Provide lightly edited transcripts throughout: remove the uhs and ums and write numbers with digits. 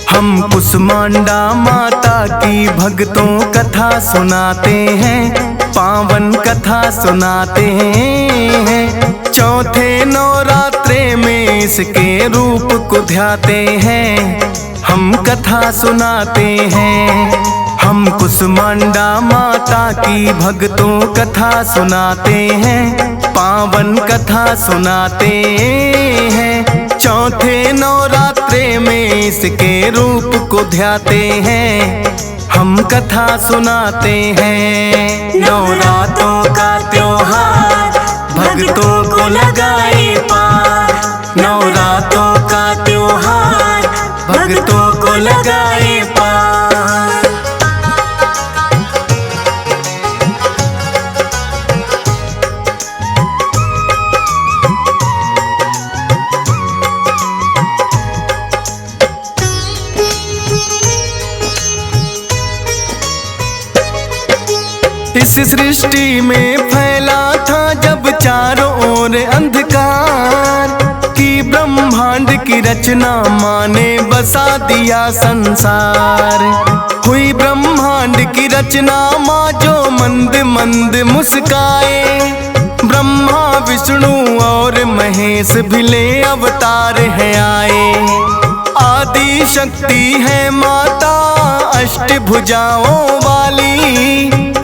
हम कुसमांडा माता की भक्तों कथा सुनाते हैं, पावन कथा सुनाते हैं। चौथे नवरात्रे में इसके रूप को ध्याते हैं, हम कथा सुनाते हैं। हम कुसमांडा माता की भक्तों कथा सुनाते हैं, पावन कथा सुनाते हैं। चौथे नवरात्रे में इसके रूप को ध्याते हैं, हम कथा सुनाते हैं। नवरात्रों का त्योहार भक्तों को लगाए पार, नवरात्रों का त्योहार भक्तों को लगाए पार। इस सृष्टि में फैला था जब चारों ओर अंधकार, कि ब्रह्मांड की रचना माँ ने बसा दिया संसार। हुई ब्रह्मांड की रचना माँ जो मंद मंद मुस्काए, ब्रह्मा विष्णु और महेश भी ले अवतार है आए। आदि शक्ति है माता अष्टभुजाओं वाली,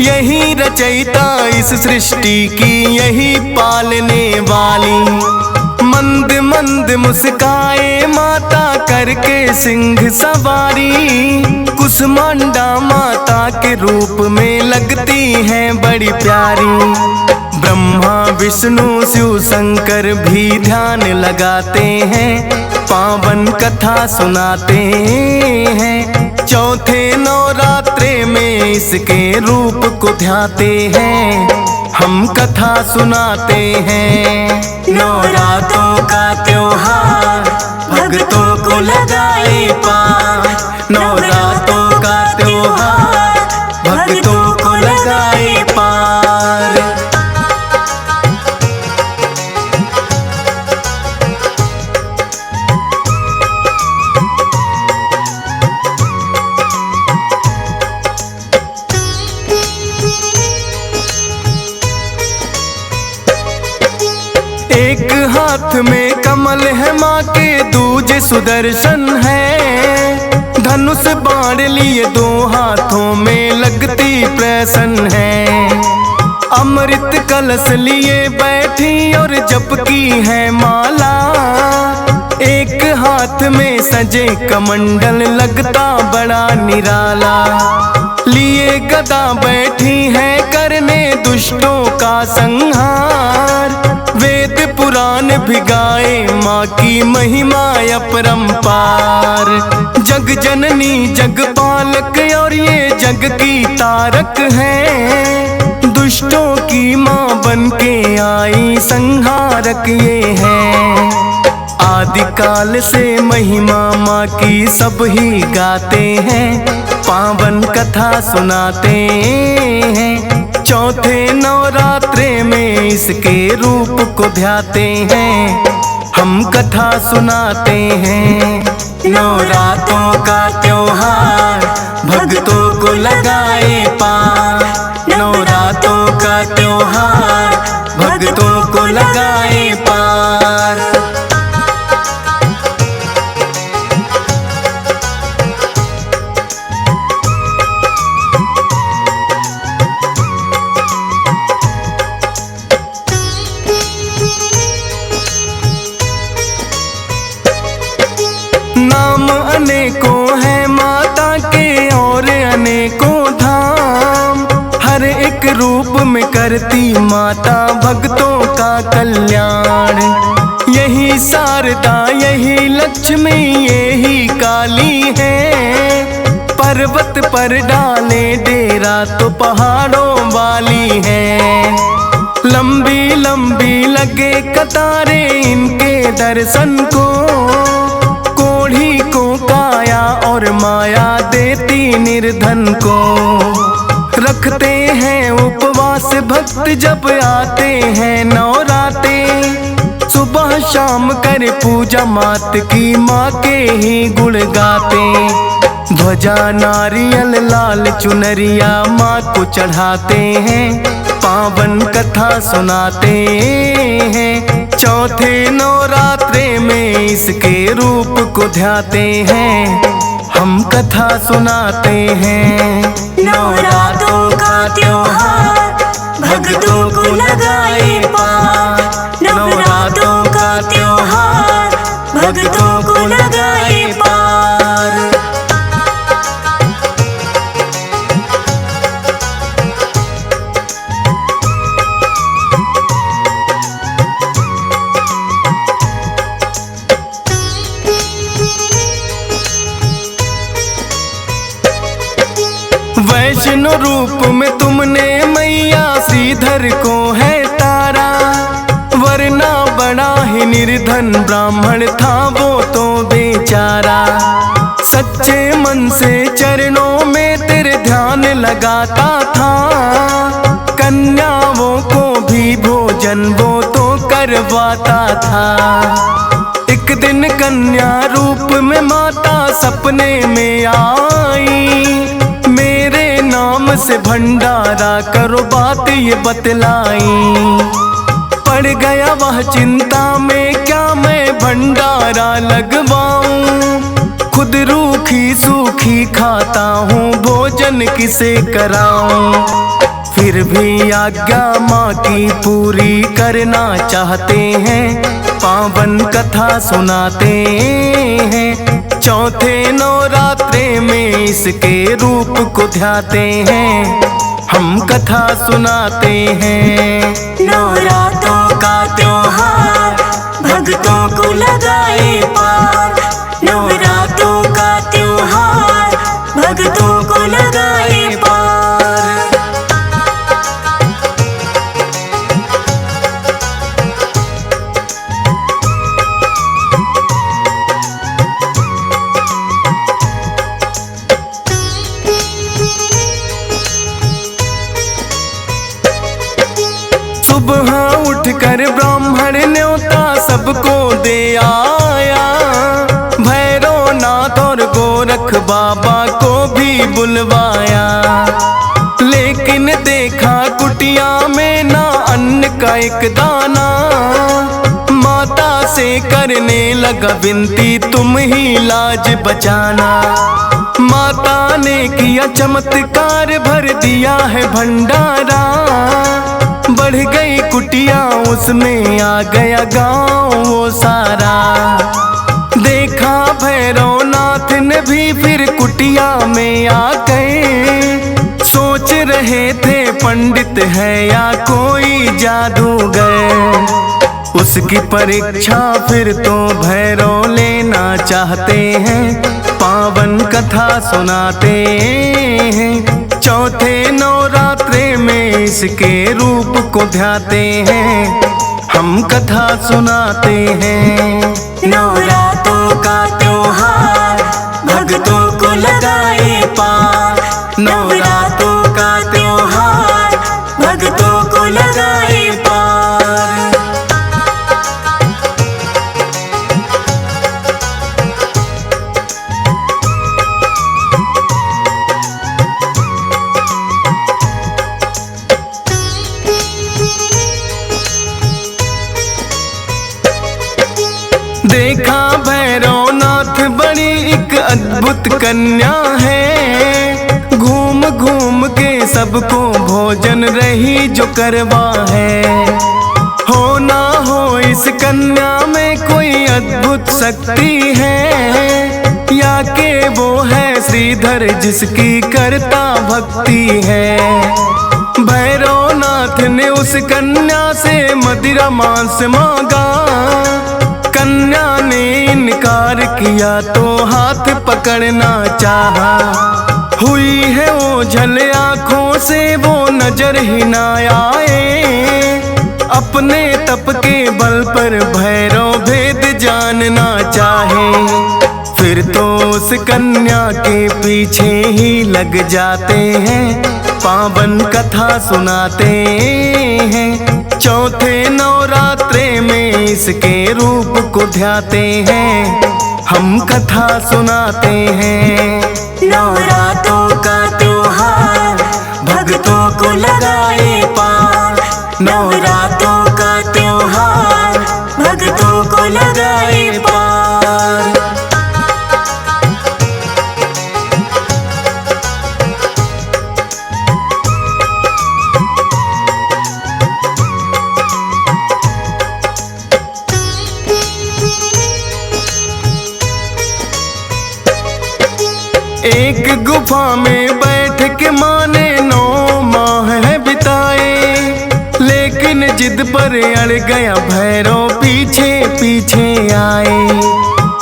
यही रचयिता इस सृष्टि की, यही पालने वाली। मंद मंद मुस्काए माता करके सिंह सवारी, कुसमांडा माता के रूप में लगती है बड़ी प्यारी। ब्रह्मा विष्णु शिव शंकर भी ध्यान लगाते हैं, पावन कथा सुनाते हैं। चौथे नवरात्रे में इसके रूप को ध्याते हैं, हम कथा सुनाते हैं। नवरात्रों का त्योहार भक्तों को लगाए पार, नवरात्रों का त्योहार भक्तों को लगाए पार। एक हाथ में कमल है माँ के, दूजे सुदर्शन है। धनुष बाण लिए दो हाथों में लगती प्रसन्न है। अमृत कलश लिए बैठी और जपकी है माला, एक हाथ में सजे कमंडल लगता बड़ा निराला। लिए गदा बैठी है करने दुष्टों का संहार, वेद पुराण भी गाए माँ की महिमा अपरंपार। जग जननी जग पालक और ये जग की तारक है, दुष्टों की माँ बन के आई संहारक ये है। आदिकाल से महिमा माँ की सब ही गाते हैं, पावन कथा सुनाते हैं। चौथे नवरात्रे में इसके रूप को ध्याते हैं, हम कथा सुनाते हैं। नवरात्रों का त्योहार भक्तों को लगाए पार, नवरात्रों का त्योहार भक्तों को लगाए पार। नाम अनेकों है माता के और अनेकों धाम, हर एक रूप में करती माता भक्तों का कल्याण। यही शारदा यही लक्ष्मी यही काली है, पर्वत पर डाले डेरा तो पहाड़ों वाली है। लंबी लंबी लगे कतारे इनके दर्शन को, कोढ़ी को काया और माया देती निर्धन को। रखते हैं उपवास भक्त जब आते हैं नवराते, सुबह शाम कर पूजा मात की, माँ के ही गुण गाते। ध्वजा नारियल लाल चुनरिया माँ को चढ़ाते हैं, पावन कथा सुनाते हैं। चौथे नवरात्रे में इसके रूप को ध्याते हैं, हम कथा सुनाते हैं। नवरात्रों का त्योहार भक्तों को लगाए पार, नवरात्रों का त्योहार भक्तों को लगाए पार। वैष्णो रूप में तुमने मैया श्रीधर को है तारा, वरना बड़ा ही निर्धन ब्राह्मण था वो तो बेचारा। सच्चे मन से चरणों में तेरे ध्यान लगाता था, कन्याओं को भी भोजन वो तो करवाता था। एक दिन कन्या रूप में माता सपने में आई, मेरे नाम से भंडारा करो बात ये बतलाई। पड़ गया वह चिंता में, क्या मैं भंडारा लगवाऊं, खुद रूखी सूखी खाता हूँ भोजन किसे कराऊं। फिर भी आज्ञा माँ की पूरी करना चाहते हैं, पावन कथा सुनाते हैं। चौथे नवरात्रे में इसके रूप को ध्याते हैं, हम कथा सुनाते हैं। नवरात्रों का त्योहार भक्तों को लगाए पार, नवरात्रों का त्योहार भक्तों को लगाए पार। सुबह उठकर ब्राह्मण न्योता सबको दे आया, भैरव नाथ और गोरख बाबा को भी बुलवाया। लेकिन देखा कुटिया में ना अन्न का एक दाना, माता से करने लगा विनती तुम ही लाज बचाना। माता ने किया चमत्कार भर दिया है भंडारा, बढ़ गई कुटिया उसमें आ गया गाँव वो सारा। देखा भैरवनाथ ने भी फिर कुटिया में आ गए, सोच रहे थे पंडित है या कोई जादूगर। उसकी परीक्षा फिर तो भैरव लेना चाहते हैं, पावन कथा सुनाते हैं। चौथे नवरात्रे में इसके रूप को ध्याते हैं, हम कथा सुनाते हैं। नवरात्रों का त्योहार भक्तों को लगाए पार, नवरात्रों का त्योहार भक्तों को लगाए पार। देखा भैरवनाथ बड़ी एक अद्भुत कन्या है, घूम घूम के सबको भोजन रही जो करवा है। हो ना हो इस कन्या में कोई अद्भुत शक्ति है, या के वो है श्रीधर जिसकी करता भक्ति है। भैरवनाथ ने उस कन्या से मदिरा मांस मांगा, कन्या ने इनकार किया तो हाथ पकड़ना चाहा। हुई है ओझल आँखों से वो नजर ही ना आए, अपने तप के बल पर भैरव भेद जानना चाहे। फिर तो उस कन्या के पीछे ही लग जाते हैं, पावन कथा सुनाते हैं। चौथे नवरात्र नवरात्रे में इसके रूप को ध्याते हैं, हम कथा सुनाते हैं। नवरात्रों का त्योहार भक्तों को लगाए पार, नवरात्रों का त्योहार भक्तों को लगाए पार। एक गुफा में बैठ के माँ ने 9 माह है बिताए, लेकिन जिद पर अड़ गया भैरव पीछे पीछे आए।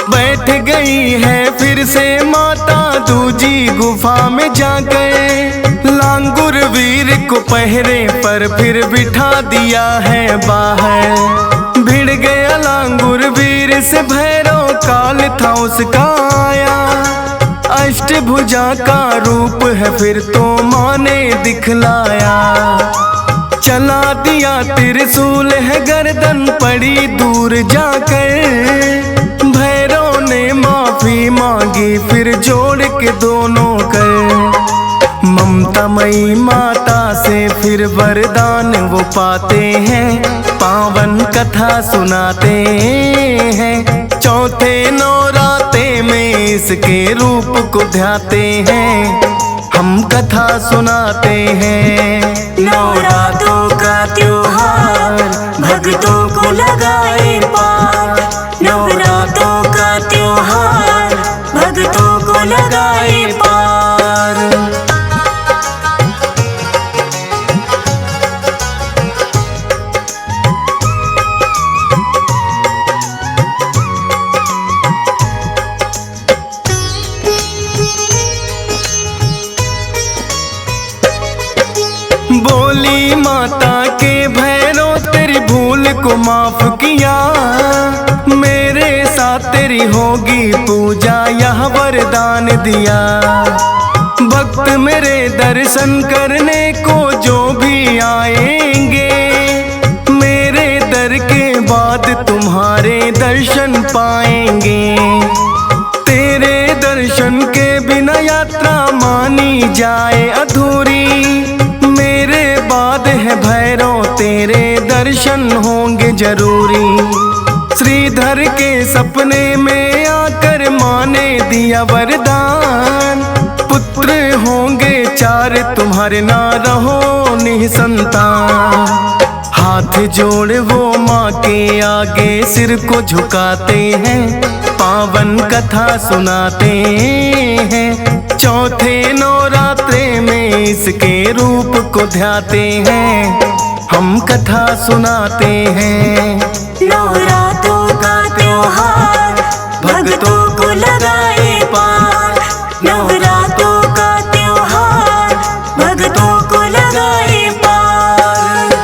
बैठ गई है फिर से माता दूजी गुफा में जाकर, लांगुर वीर को पहरे पर फिर बिठा दिया है बाहर। भिड़ गया लांगुर वीर से भैरव, काल था उसका आया। अष्टभुजा का रूप है फिर तो माँ ने दिखलाया। चला दिया त्रिशूल है गर्दन पड़ी दूर जाकर, भैरव ने माफी मांगी फिर जोड़ के दोनों कर। ममतामयी माता से फिर वरदान वो पाते हैं, पावन कथा सुनाते हैं। चौथे नवरात्रे में इसके रूप को ध्याते हैं, हम कथा सुनाते हैं। नवरात्रों का त्योहार भक्तों को लगाए पार, नवरात्रों का त्योहार भक्तों को लगाए पार। बोली माता के भैरव तेरी भूल को माफ किया, मेरे साथ तेरी होगी पूजा यह वरदान दिया। भक्त मेरे दर्शन करने को जो भी आएंगे, मेरे दर के बाद तुम्हारे दर्शन पाएंगे। तेरे दर्शन के बिना यात्रा मानी जाए अधूरी, मेरे बाद है भैरव तेरे दर्शन होंगे जरूरी। श्रीधर के सपने में आकर माँ ने दिया वरदान, पुत्र होंगे 4 तुम्हारे ना रहो निसंतान। हाथ जोड़ वो माँ के आगे सिर को झुकाते हैं, पावन कथा सुनाते हैं। चौथे नवरात्रे में इसके रूप को ध्याते हैं, हम कथा सुनाते हैं। नवरात्रों का त्योहार भक्तों को लगाए पार, नवरात्रों का त्योहार भक्तों को लगाए पार।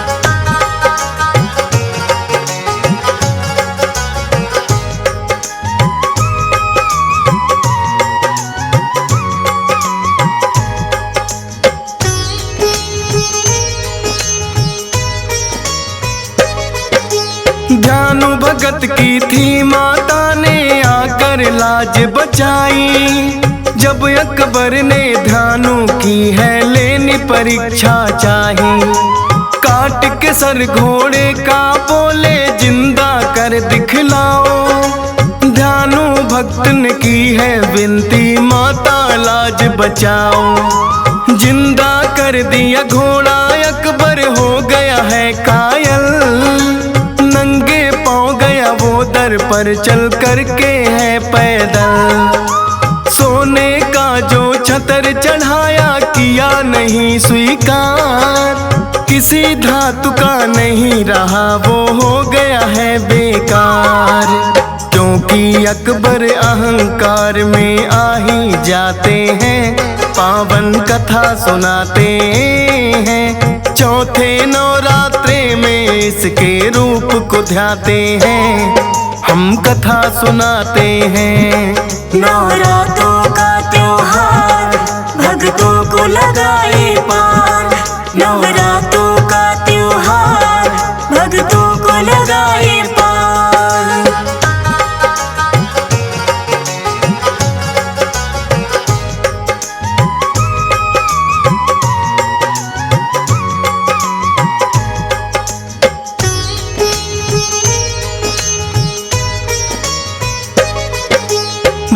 ध्यानु भगत की थी माता ने आकर लाज बचाई, जब अकबर ने ध्यानु की है लेनी परीक्षा चाही। काट के सर घोड़े का बोले जिंदा कर दिखलाओ, ध्यानु भक्त ने की है विनती माता लाज बचाओ। जिंदा कर दिया घोड़ा अकबर हो गया है कायल, नंगे पाँव गया वो दर पर चल करके है पैदल। सोने का जो छतर चढ़ाया किया नहीं स्वीकार, किसी धातु का नहीं रहा वो हो गया है बेकार। क्योंकि अकबर अहंकार में आ ही जाते हैं, पावन कथा सुनाते हैं। चौथे नवरात्रे में इसके रूप को ध्याते हैं, हम कथा सुनाते हैं। नवरात्रों का त्योहार भक्तों को लगाए पार, नवरात्रों का त्योहार भक्तों को लगाए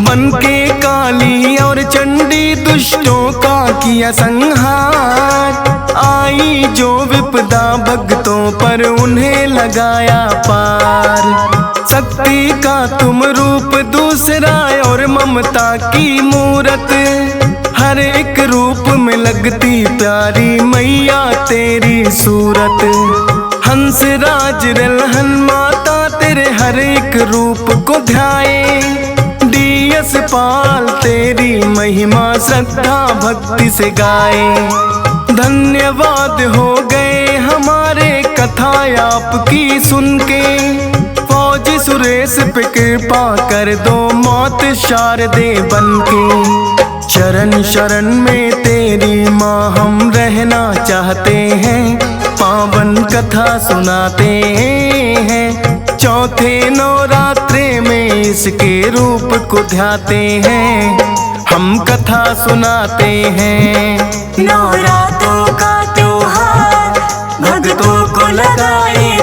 बन के काली और चंडी दुष्टों का किया संहार। आई जो विपदा भक्तों पर उन्हें लगाया पार। शक्ति का तुम रूप दूसरा और ममता की मूरत, हर एक रूप में लगती प्यारी मैया तेरी सूरत। हंस राज रलहन माता तेरे हर एक रूप को ध्याए। डीएस पाल तेरी महिमा श्रद्धा भक्ति से गाए। धन्यवाद हो गए हमारे कथा आपकी सुन के। फौजी सुरेश पे कृपा कर दो मौत शारदे बनके। चरण शरण में तेरी माँ हम रहना चाहते हैं। पावन कथा सुनाते हैं। चौथे नवरात्रे में इसके रूप को ध्याते हैं। हम कथा सुनाते हैं। नवरात्रों का त्योहार भक्तों को लगाए